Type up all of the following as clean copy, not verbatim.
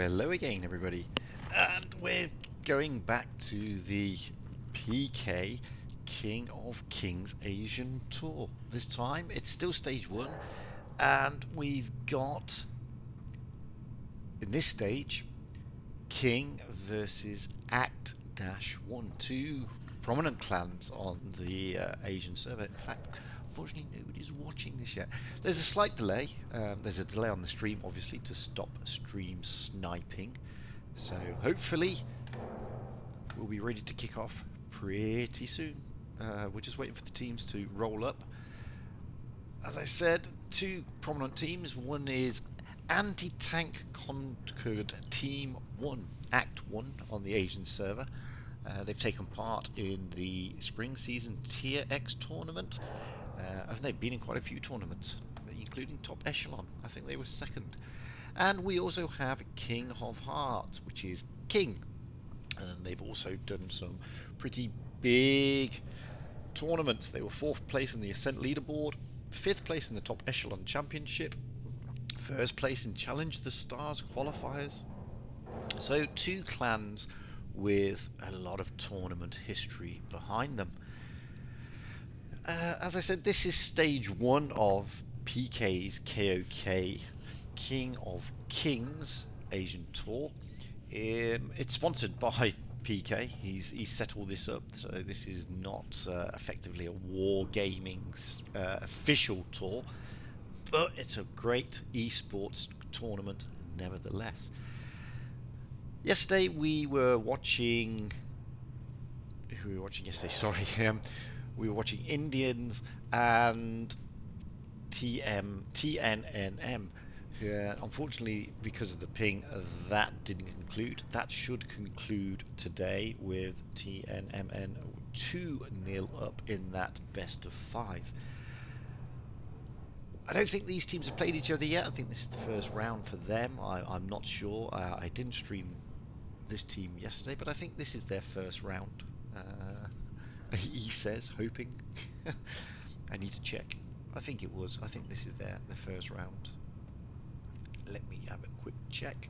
hello again, everybody. And we're going back to the PK King of Kings Asian Tour. This time it's still stage one, and we've got, in this stage, King versus Act-1, two prominent clans on the Asian server. In fact, unfortunately, nobody's watching this yet. There's a slight delay. There's a delay on the stream, obviously, to stop stream sniping. So hopefully we'll be ready to kick off pretty soon. We're just waiting for the teams to roll up. As I said, two prominent teams. One is Anti-Tank Conquered Team 1, Act 1 on the Asian server. They've taken part in the spring season Tier X tournament. And they've been in quite a few tournaments, including Top Echelon. I think they were second. And we also have King of Hearts, which is King. And they've also done some pretty big tournaments. They were 4th place in the Ascent leaderboard, 5th place in the Top Echelon Championship, 1st place in Challenge the Stars qualifiers. So two clans with a lot of tournament history behind them. As I said, this is stage 1 of PK's KOK King of Kings Asian Tour. It's sponsored by PK. He's set all this up, so this is not effectively a wargaming official tour, but it's a great esports tournament nevertheless. Yesterday we were watching. Who were we watching yesterday? Sorry, we were watching Indians and TNNM. Unfortunately, because of the ping, that didn't conclude. That should conclude today with TNMN 2-0 up in that best of 5. I don't think these teams have played each other yet. I think this is the first round for them. I'm not sure. I didn't stream this team yesterday, but I think this is their first round. He says, hoping. I need to check. I think it was. I think this is their first round. Let me have a quick check.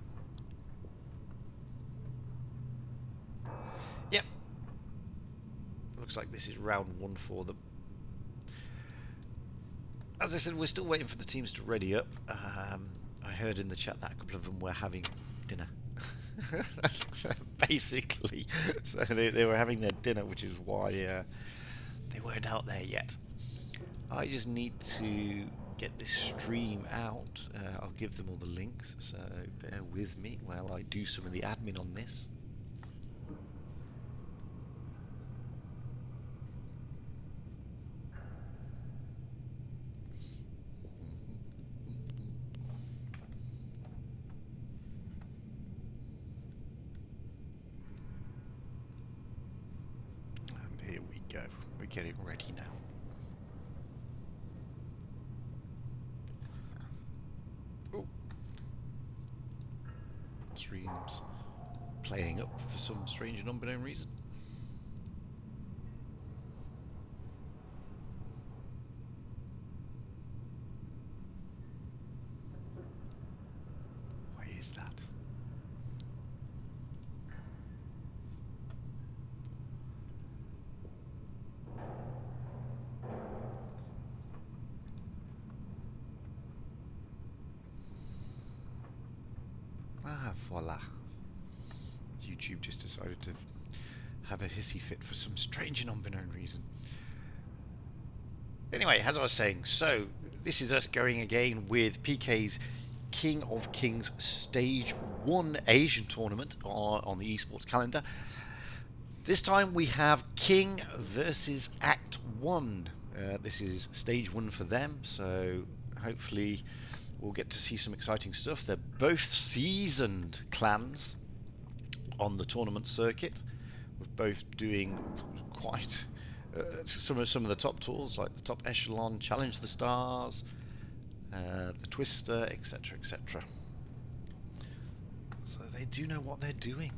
Yep. Looks like this is round 1 for them. As I said, we're still waiting for the teams to ready up. I heard in the chat that a couple of them were having dinner. Basically. So they were having their dinner, which is why they weren't out there yet. I just need to get this stream out. I'll give them all the links, so bear with me while I do some of the admin on this. And here we go. We're getting ready now. Oh. Streams playing up for some strange and unknown reason. Why is that? Ah, voila. YouTube just decided to have a hissy fit for some strange and unknown reason. Anyway, as I was saying, so this is us going again with PK's King of Kings Stage 1 Asian Tournament on the esports calendar. This time we have King versus Act 1. This is Stage 1 for them, so hopefully we'll get to see some exciting stuff. They're both seasoned clans on the tournament circuit, with both doing quite some of the top tours, like the Top Echelon, Challenge the Stars, the Twister, etc., etc. So they do know what they're doing.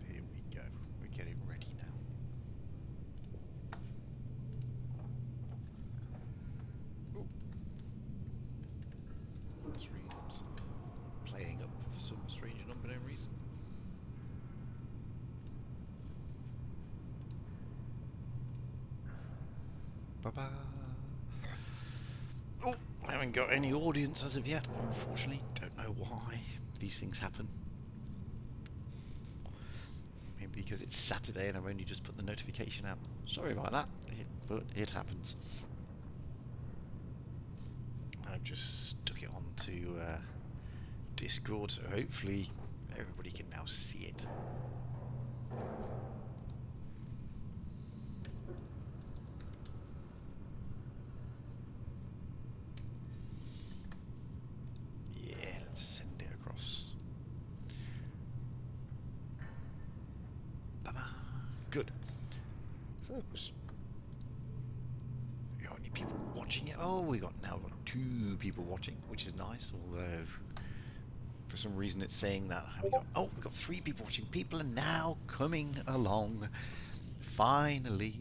And here we go. We're getting ready now. Ooh. Streams playing up for some strange and unknown reason. Ba-ba. Oh, I haven't got any audience as of yet, unfortunately. Don't know why these things happen. Maybe because it's Saturday and I've only just put the notification out. Sorry about that, but it happens. I've just stuck it onto Discord, so hopefully everybody can now see it. Yeah, let's send it across. Ta-da! Good. So, how many people watching it? Oh, we now got 2 people watching, which is nice. Although for some reason it's saying that we got 3 people watching. People are now coming along. Finally,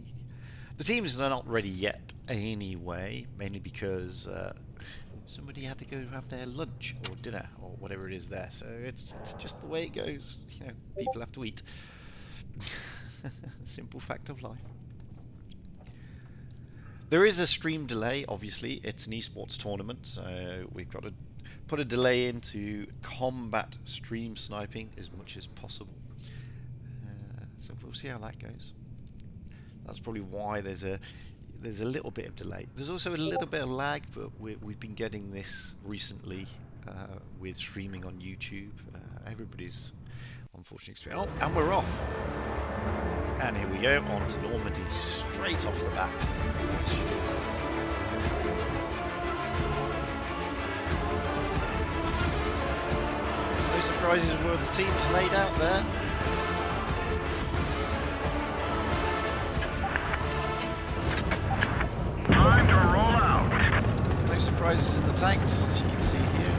the teams are not ready yet anyway, mainly because somebody had to go have their lunch or dinner or whatever it is there. So it's just the way it goes. You know, people have to eat. Simple fact of life. There is a stream delay, obviously. It's an esports tournament, so we've got to put a delay in to combat stream sniping as much as possible. So we'll see how that goes. That's probably why there's a little bit of delay. There's also a little bit of lag, but we've been getting this recently with streaming on YouTube. Everybody's unfortunately experiencing. Oh, and we're off. And here we go, on to Normandy, straight off the bat. No surprises were the teams laid out there. Time to roll out. No surprises in the tanks, as you can see here.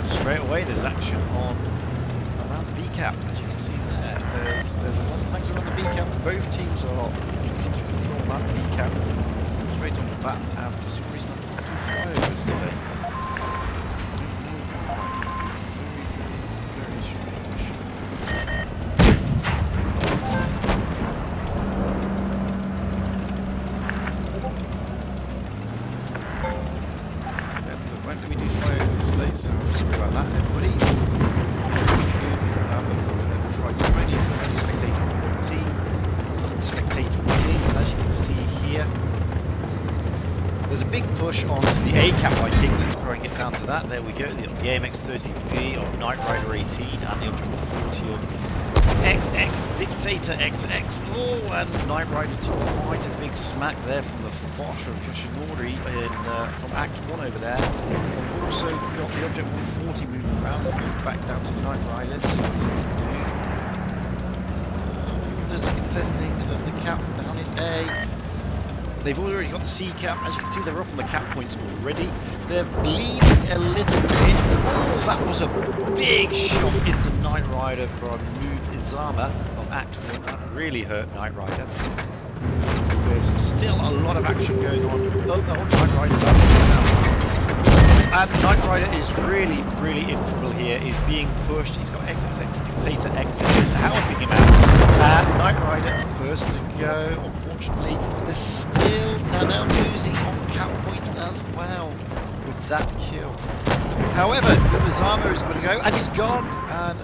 Straight away there's action on around the B-cap, as you can see there. There's a lot of tanks around the B-cap. Both teams are looking to control that B-cap straight off the bat, and for some reason I can't do flyovers today. Very strange. When do we do flyovers today? So sorry about that, everybody. Is have a look and try to many spectators on one team. Spectating king, and as you can see here, there's a big push onto the A-cap by King. Let's try and get down to that. There we go. The AMX 30B of Knight Rider 18 and the Ultra 40 of XX Dictator XX. Oh, and Knight Rider took quite a big smack there from the Foch of Yoshinori from Act 1 over there. We've also got the Object 140 moving around. Let's go back down to the Knight Rider to see what he's going to do. There's a contesting of the cap down at A. They've already got the C cap. As you can see, they're up on the cap points already. They're bleeding a little bit. Oh, that was a big shot into Knight Rider from Izama of Act 1. That really hurt Knight Rider. There's still a lot of action going on. Oh, Knight Rider's out now. And Knight Rider is really in trouble here. He's being pushed. He's got XXX Dictator XX helping him out. And Knight Rider first to go. Unfortunately, they're still now losing on cap points as well with that kill. However, Izama is going to go, and he's gone. And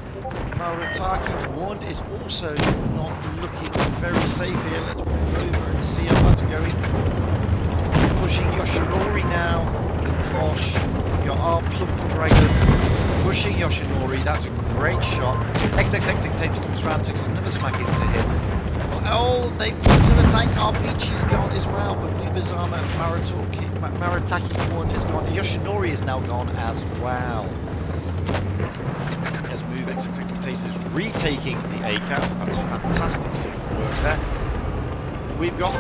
Maritaki 1 is also not looking very safe here. Let's move over and see how that's going. Pushing Yoshinori now in the Foch. We've got our plump dragon pushing Yoshinori. That's a great shot. XXX Dictator comes round, takes another smack into him. Oh, they've lost another tank. Our Bleach is gone as well, but Nubizama and Maritaki 1 is gone. Yoshinori is now gone as well. Let's move. XXX Dictator is retaking the A-cap. That's fantastic stuff of work there. We've got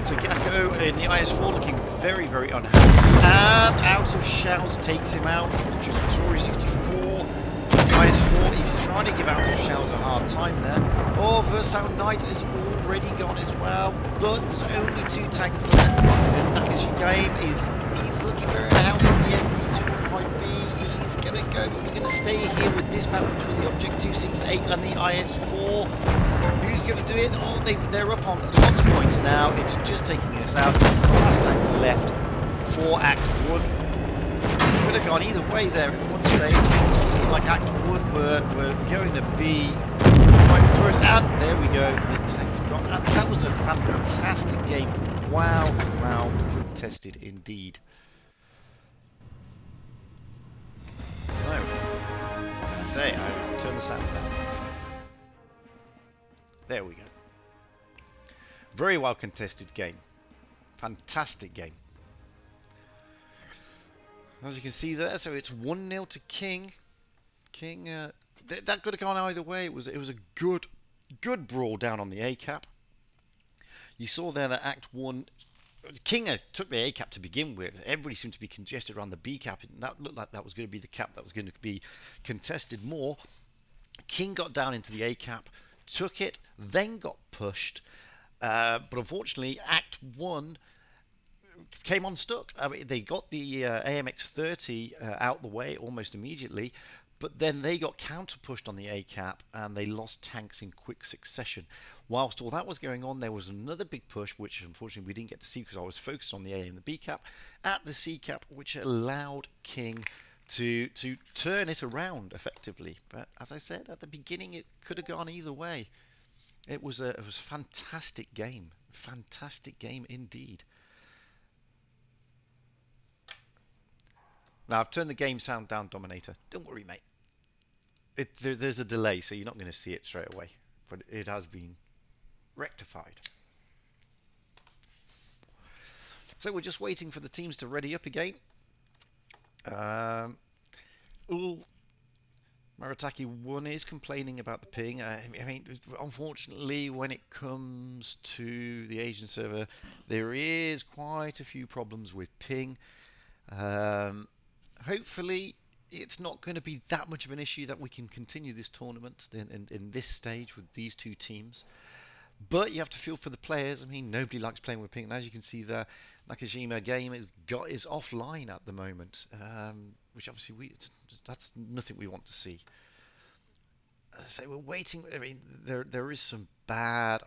Tagako in the IS-4 looking very unhappy. And out of shells takes him out. Just Tori 64. The IS-4 is trying to give out of shells a hard time there. Oh, Versal Knight is already gone as well, but there's only 2 tanks left. Nakajima he's looking very healthy in the MV215B. He's going to go, but we're going to stay here with this battle between the Object 268 and the IS-4. Who's going to do it? Oh, they're up on lots of points now. It's just taking us out. It's the last tank left for Act 1. Could have gone either way there at one stage. It was looking like Act 1 were going to be quite victorious. And there we go. The tanks have gone. And that was a fantastic game. Wow, wow, contested indeed. So, I say, I'll turn the sound down. There we go. Very well contested game. Fantastic game. As you can see there, so it's 1-0 to King. King, that could have gone either way. It was a good brawl down on the A cap. You saw there that Act 1, King took the A cap to begin with. Everybody seemed to be congested around the B cap, and that looked like that was going to be the cap that was going to be contested more. King got down into the A cap, took it, then got pushed. But unfortunately, Act 1 came unstuck. I mean, they got the AMX-30 out the way almost immediately, but then they got counter-pushed on the A cap and they lost tanks in quick succession. Whilst all that was going on, there was another big push, which unfortunately we didn't get to see because I was focused on the A and the B cap, at the C cap, which allowed King to turn it around effectively. But as I said at the beginning, it could have gone either way. It was a fantastic game indeed. Now I've turned the game sound down, Dominator. Don't worry, mate. There's a delay, so you're not going to see it straight away, but it has been rectified. So we're just waiting for the teams to ready up again. Maritaki 1 is complaining about the ping. I mean, unfortunately, when it comes to the Asian server, there is quite a few problems with ping. Hopefully, it's not going to be that much of an issue that we can continue this tournament in this stage with these 2 teams. But you have to feel for the players. I mean, nobody likes playing with ping. And as you can see, the Nakajima game is offline at the moment, which obviously that's nothing we want to see. So we're waiting. I mean, there is some bad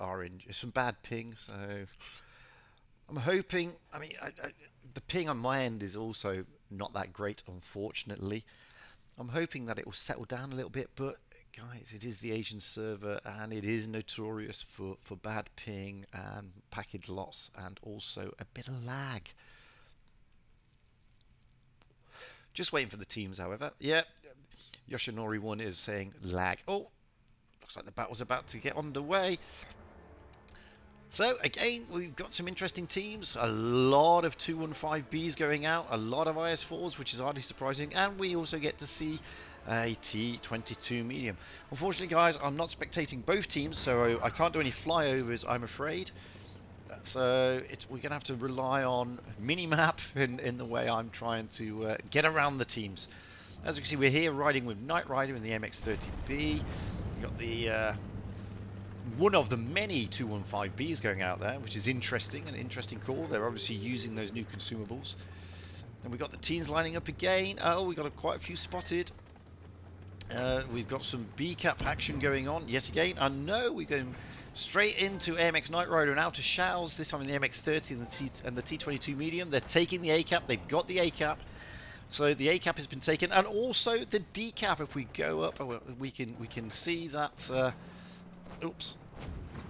ping. So I'm hoping. I mean, the ping on my end is also not that great, unfortunately. I'm hoping that it will settle down a little bit, but guys, it is the Asian server and it is notorious for bad ping and package loss and also a bit of lag. Just waiting for the teams, however. Yeah, Yoshinori 1 is saying lag. Oh, looks like the battle's about to get underway. So again, we've got some interesting teams. A lot of 215Bs going out, a lot of IS4s, which is hardly surprising, and we also get to see a T22 medium. Unfortunately, guys, I'm not spectating both teams, so I can't do any flyovers, I'm afraid. So we're going to have to rely on minimap in the way I'm trying to get around the teams. As you can see, we're here riding with Knight Rider in the MX-30B. We've got the one of the many 215Bs going out there, which is interesting, an interesting call. They're obviously using those new consumables. And we've got the teams lining up again. Oh, we've got quite a few spotted. We've got some B-cap action going on yet again. I know we're going straight into AMX Knight Rider and out to Shells, this time in the MX-30 and the T22 medium. They're taking the A-cap. They've got the A-cap. So the A-cap has been taken, and also the D-cap. If we go up, we can see that. Oops.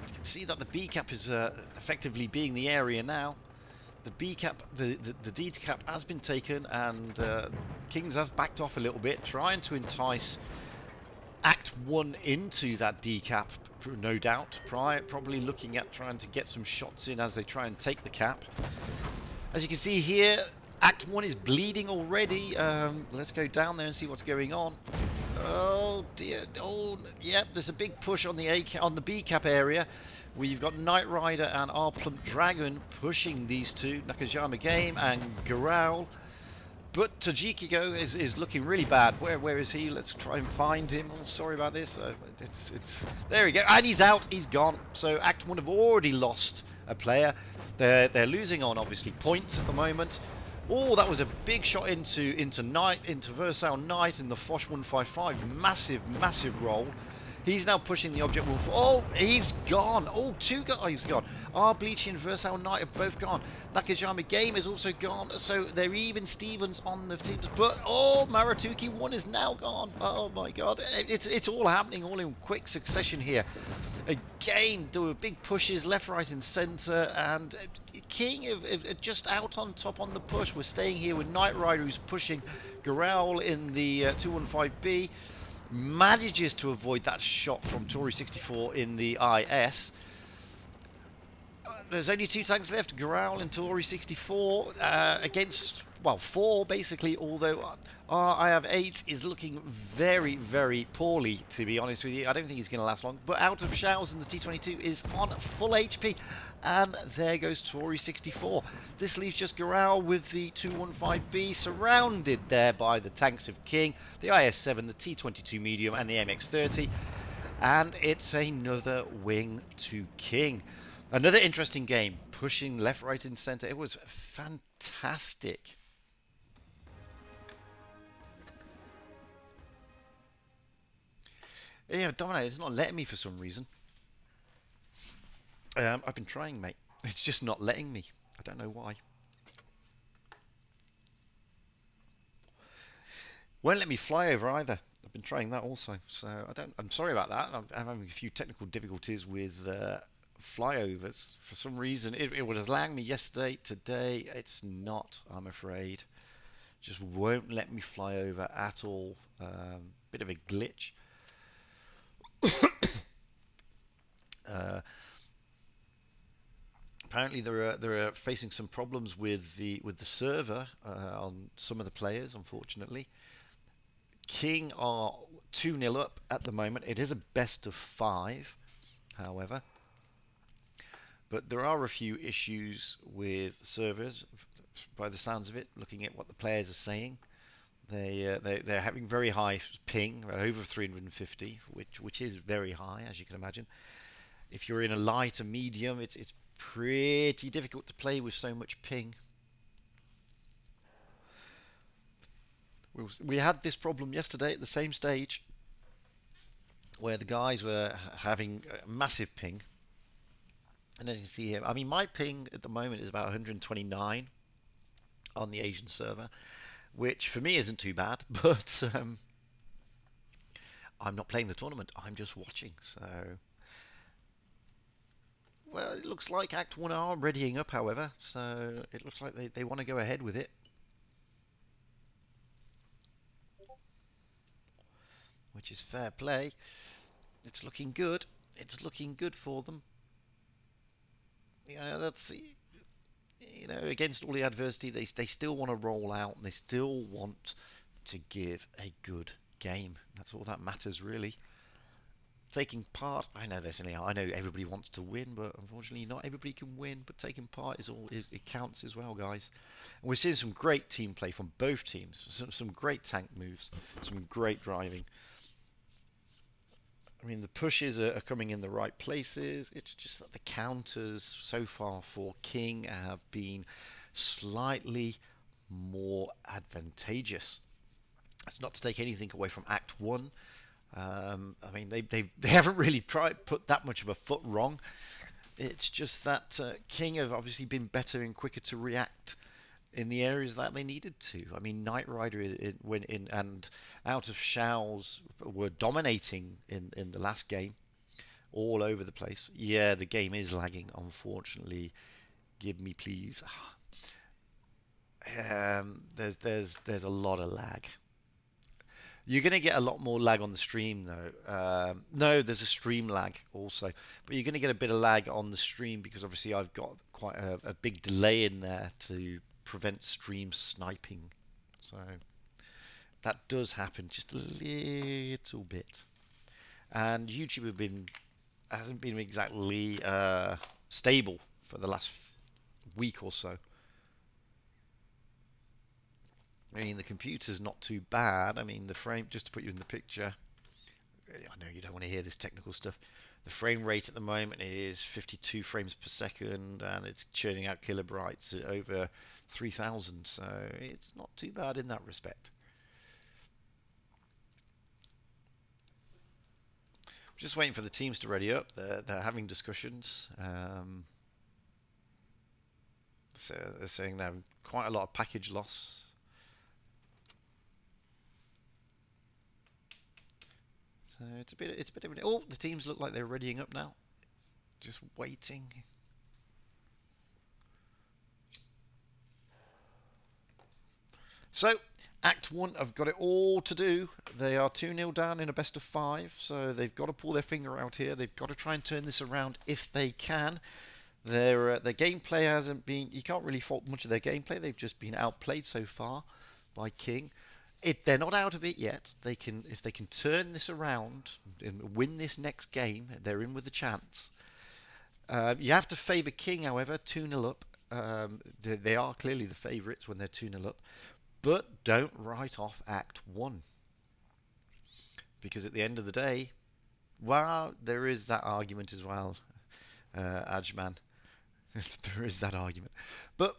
You can see that the B-cap is effectively being the area now. The B-cap, the D-cap has been taken, and Kings have backed off a little bit, trying to entice Act 1 into that D-cap, no doubt. Probably looking at trying to get some shots in as they try and take the cap. As you can see here, Act 1 is bleeding already. Let's go down there and see what's going on. Oh dear! Oh, yep. There's a big push on the B-cap area. We've got Knight Rider and our Plump Dragon pushing these two, Nakajima Game and Garal. But Tajikigo is looking really bad. Where is he? Let's try and find him. Oh, sorry about this. It's there we go, and he's out. He's gone. So Act One have already lost a player. They're losing on obviously points at the moment. Oh, that was a big shot into Knight, into Versal Knight in the Foch 155. Massive roll. He's now pushing the object wolf. Oh, he's gone. Oh, two guys gone. Bleachy and Versal Knight are both gone. Nakajima Game is also gone. So they're even Stevens on the teams. But oh, Maratuki 1 is now gone. Oh my god. It's all happening all in quick succession here. Again, there were big pushes left, right, and centre, and King just out on top on the push. We're staying here with Knight Rider, who's pushing Garal in the 215B. Manages to avoid that shot from Tori 64 in the IS. There's only two tanks left, Garal and Tori 64 against, well, four basically, although I have 8 is looking very poorly, to be honest with you. I don't think he's going to last long, but Out of Shells in the T22 is on full HP, and there goes Tori 64. This leaves just Garal with the 215B, surrounded there by the tanks of King, the IS-7, the T22 medium, and the MX-30, and it's another wing to King. Another interesting game, pushing left, right, and centre. It was fantastic. Yeah, Domino, it's not letting me for some reason. I've been trying, mate. It's just not letting me. I don't know why. Won't let me fly over either. I've been trying that also. So I'm sorry about that. I'm having a few technical difficulties with flyovers. For some reason, it was allowing me yesterday. Today, it's not, I'm afraid. Just won't let me fly over at all. Bit of a glitch. Apparently, they're facing some problems with the server on some of the players. Unfortunately, King are 2-0 up at the moment. It is a best of 5, however. But there are a few issues with servers, by the sounds of it. Looking at what the players are saying, they're having very high ping, over 350, which is very high, as you can imagine. If you're in a light or medium, it's pretty difficult to play with so much ping. We had this problem yesterday at the same stage, where the guys were having massive ping. And as you can see here, I mean, my ping at the moment is about 129 on the Asian server, which for me isn't too bad, but I'm not playing the tournament, I'm just watching. So, well, it looks like Act 1 are readying up, however, so it looks like they want to go ahead with it, which is fair play. It's looking good. It's looking good for them. That's, against all the adversity, they still want to roll out, and they still want to give a good game. That's all that matters, really. Taking part, I know everybody wants to win, but unfortunately not everybody can win. But taking part it counts as well, guys. And we're seeing some great team play from both teams. Some great tank moves, some great driving. I mean, the pushes are coming in the right places. It's just that the counters so far for King have been slightly more advantageous. That's not to take anything away from Act 1. I mean, they haven't really put that much of a foot wrong. It's just that King have obviously been better and quicker to react in the areas that they needed to. I mean, Knight Rider went in and Out of Shells were dominating in the last game, all over the place. Yeah, the game is lagging, unfortunately. Give me, please. There's a lot of lag. You're going to get a lot more lag on the stream, though. No, there's a stream lag also, but you're going to get a bit of lag on the stream because obviously I've got quite a big delay in there to prevent stream sniping. So that does happen just a little bit. And YouTube hasn't been exactly stable for the last week or so. I mean, the computer's not too bad. I mean, the frame, just to put you in the picture, I know you don't want to hear this technical stuff. The frame rate at the moment is 52 frames per second, and it's churning out kilobytes at over 3,000, so it's not too bad in that respect. Just waiting for the teams to ready up. They're having discussions. So they're saying they have quite a lot of package loss. So it's a bit of an, oh, the teams look like they're readying up now. Just waiting. So Act 1 have got it all to do. They are 2-0 down in a best of 5, so they've got to pull their finger out here. They've got to try and turn this around if they can. Their gameplay hasn't been, you can't really fault much of their gameplay. They've just been outplayed so far by King. They're not out of it yet. They can, if they can turn this around and win this next game, they're in with a chance. You have to favour King, however, 2-0 up. They are clearly the favourites when they're 2-0 up. But don't write off Act 1. Because at the end of the day, well, there is that argument as well, Ajman. There is that argument. But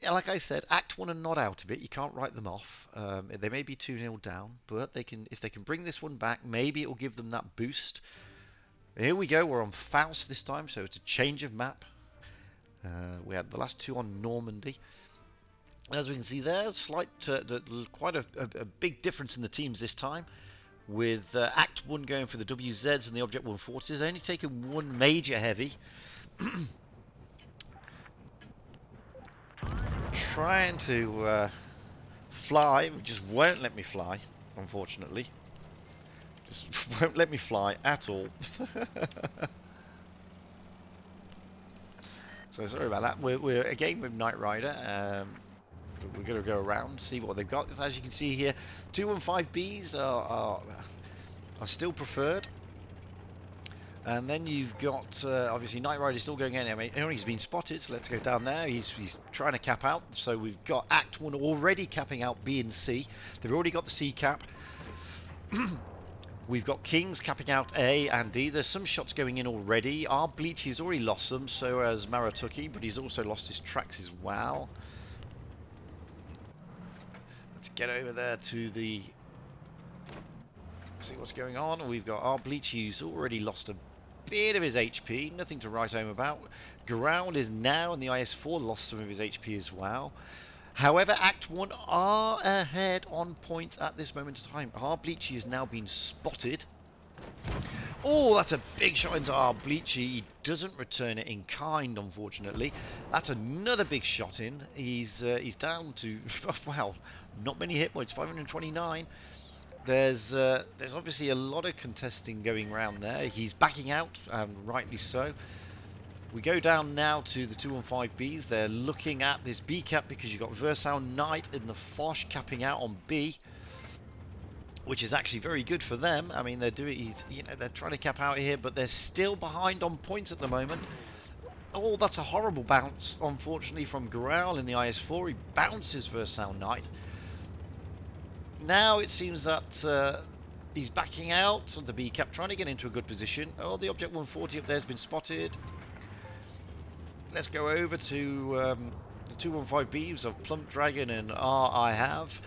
yeah, like I said, Act 1 are not out of it. You can't write them off. They may be 2-0 down, but they can, if they can bring this one back, maybe it will give them that boost. Here we go. We're on Faust this time, so it's a change of map. We had the last two on Normandy. As we can see there, quite a big difference in the teams this time. With Act 1 going for the WZs and the Object 140s, only taking one major heavy. Trying to fly, just won't let me fly, unfortunately. Just won't let me fly at all. So sorry about that. We're again with Knight Rider. We're going to go around, see what they've got. As you can see here, 215Bs are still preferred. And then you've got, obviously, Knight Rider still going in. I mean, he's been spotted, so let's go down there. He's trying to cap out. So we've got Act 1 already capping out B and C. They've already got the C cap. We've got Kings capping out A and D. There's some shots going in already. Our Bleach, he's already lost them, so has Maratuki, but he's also lost his tracks as well. Let's get over there to the... see what's going on. We've got our Bleach, who's already lost a bit of his HP. Nothing to write home about. Ground is now in the IS-4, lost some of his HP as well. However, Act 1 are ahead on points at this moment in time. Our Bleachy has now been spotted. Oh, that's a big shot into our Bleachy. He doesn't return it in kind, unfortunately. That's another big shot in. He's down to, well, not many hit points, 529. There's obviously a lot of contesting going around there. He's backing out, and rightly so. We go down now to the 215Bs. They're looking at this B cap because you've got Versal Knight in the Foch capping out on B, which is actually very good for them. I mean, they're doing, you know, they're trying to cap out here, but they're still behind on points at the moment. Oh, that's a horrible bounce, unfortunately, from Growl in the IS-4. He bounces Versal Knight. Now it seems that he's backing out of the B cap, trying to get into a good position. Oh, the Object 140 up there has been spotted. Let's go over to the 215Bs of Plump Dragon and I have.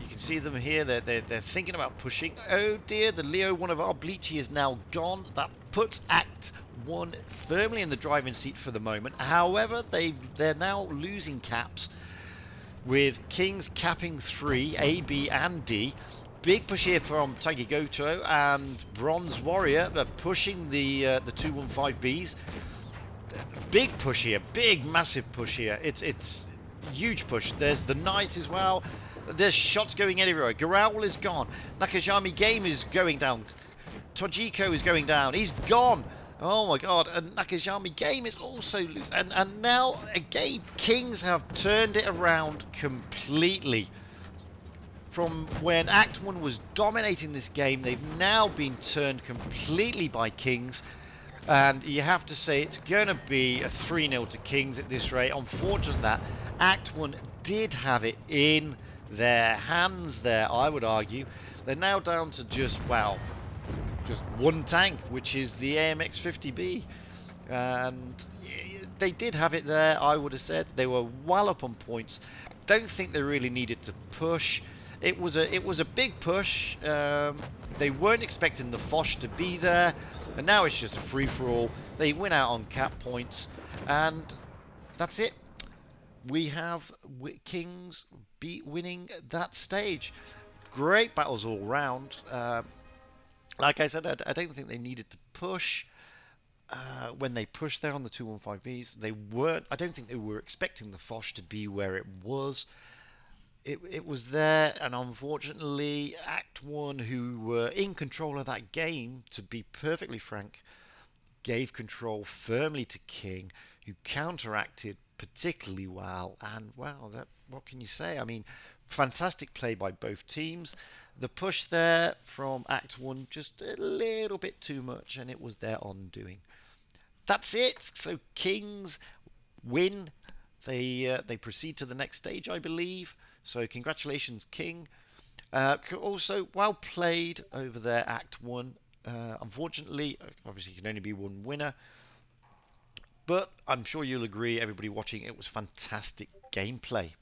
You can see them here. They're thinking about pushing. Oh dear, the Leo, one of our Bleachy, is now gone. That puts Act 1 firmly in the driving seat for the moment. However, they're now losing caps, with Kings capping 3, A, B, and D. Big push here from Tagigoto and Bronze Warrior. They're pushing the 215Bs. Big push here, big massive push here. It's huge push. There's the Knight as well. There's shots going everywhere. Garal is gone. Nakajami Game is going down. Tojiko is going down. He's gone. Oh my god. And Nakajami Game is also loose. And now again, Kings have turned it around completely. From when Act 1 was dominating this game, they've now been turned completely by Kings. And you have to say it's going to be a 3-0 to Kings at this rate. Unfortunate that Act 1 did have it in their hands there, I would argue. They're now down to just, well, just one tank, which is the AMX-50B. And they did have it there, I would have said. They were well up on points. Don't think they really needed to push. It was a big push. They weren't expecting the Foch to be there, and now it's just a free for all. They win out on cap points, and that's it. We have Kings beat winning that stage. Great battles all round. Like I said, I don't think they needed to push. When they pushed there on the 215Bs, they weren't. I don't think they were expecting the Foch to be where it was. It was there, and unfortunately, Act One, who were in control of that game, to be perfectly frank, gave control firmly to King, who counteracted particularly well. And well, that what can you say? I mean, fantastic play by both teams. The push there from Act One just a little bit too much, and it was their undoing. That's it. So Kings win. They proceed to the next stage, I believe. So congratulations, King. Also, well played over there, Act One. Unfortunately, obviously, can only be one winner, but I'm sure you'll agree, everybody watching, it was fantastic gameplay.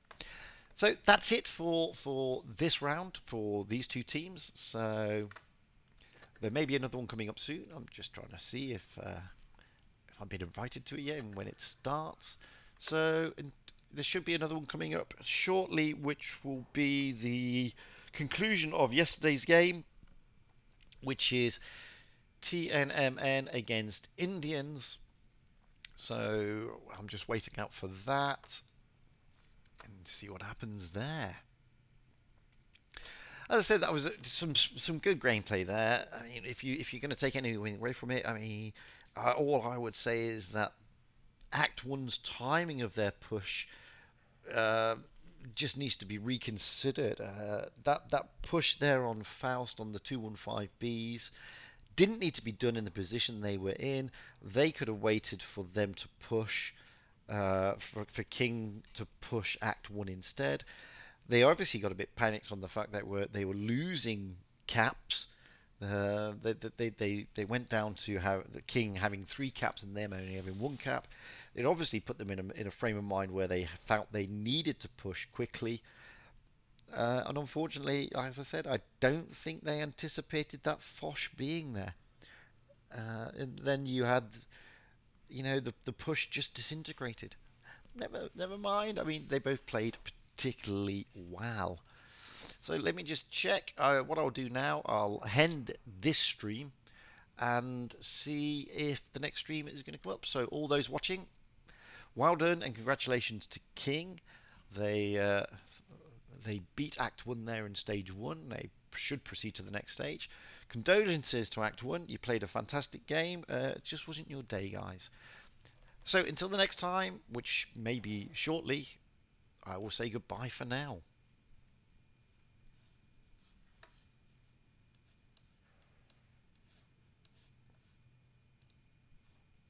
So that's it for this round for these two teams. So there may be another one coming up soon. I'm just trying to see if I've been invited to it yet and when it starts. So there should be another one coming up shortly, which will be the conclusion of yesterday's game, which is TNMN against Indians. So I'm just waiting out for that and see what happens there. As I said, that was some good gameplay there. I mean, if you're going to take anything away from it, I mean, all I would say is that Act One's timing of their push uh, just needs to be reconsidered. That push there on Faust on the 215Bs didn't need to be done in the position they were in. They could have waited for them to push, for King to push Act One instead. They obviously got a bit panicked on the fact that they were losing caps. They went down to have the King having three caps and them only having one cap. It obviously put them in a frame of mind where they felt they needed to push quickly. And unfortunately, as I said, I don't think they anticipated that Foch being there. And then you had, the push just disintegrated. Never mind. I mean, they both played particularly well. So let me just check. What I'll do now, I'll end this stream and see if the next stream is going to come up. So all those watching, well done and congratulations to King. They uh, they beat Act One there in Stage One. They should proceed to the next stage. Condolences to Act One. You played a fantastic game. It just wasn't your day, guys. So until the next time, which may be shortly, I will say goodbye for now.